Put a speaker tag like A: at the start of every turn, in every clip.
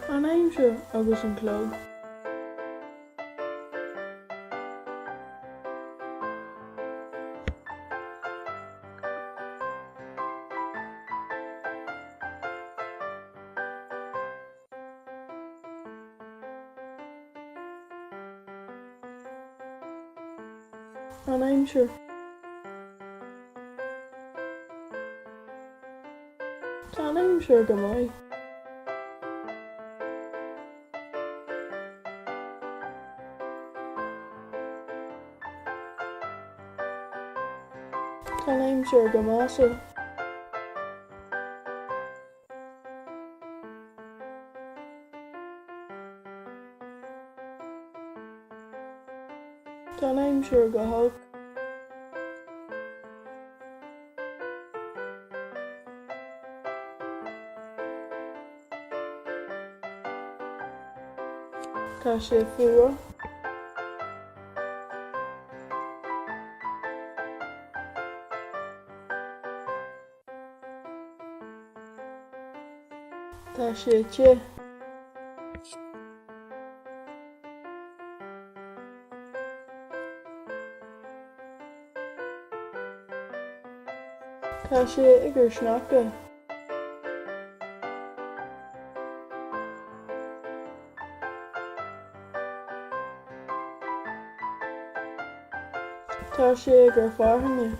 A: An aimsir agus an clog. An aimsir. Tá an aimsir go maith. Tá an aimsir go mása. Tá an aimsir go hoc. Tá sé fuair. Tá sé te. Tá sé igur sneachta. Tá sé gur farthanna.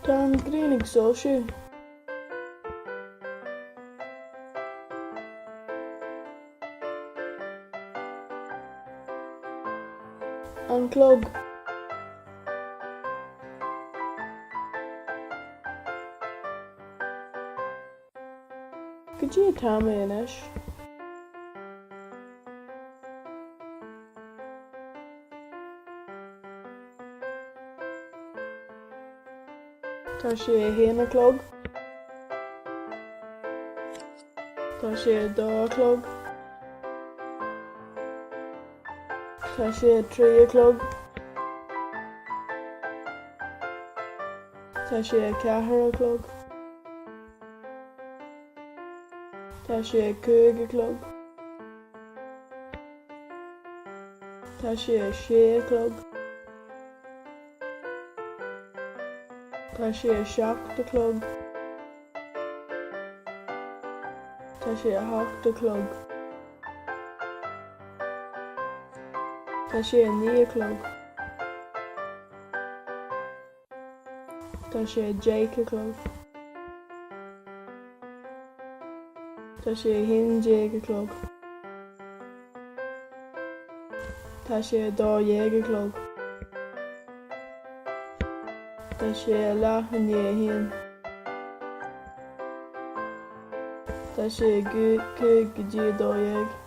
A: Tá an gcreen ag sóisiú. An clog. Go dtí táime inis. Tá sé héana clog. Tá sé dá clog. Tá sé trí clog. Tá sé ceathair clog. Tá sé cúig clog. Tá sé sé clog. Tá sé seachta clog. Tá sé theachta clog. Tá sé ní clog. Tá sé déica clog. Tá sé hindéige clog. Tá sé dáhéige clog. Tá sé leathnaíon. Tá sé cúig go dtí dáhéig.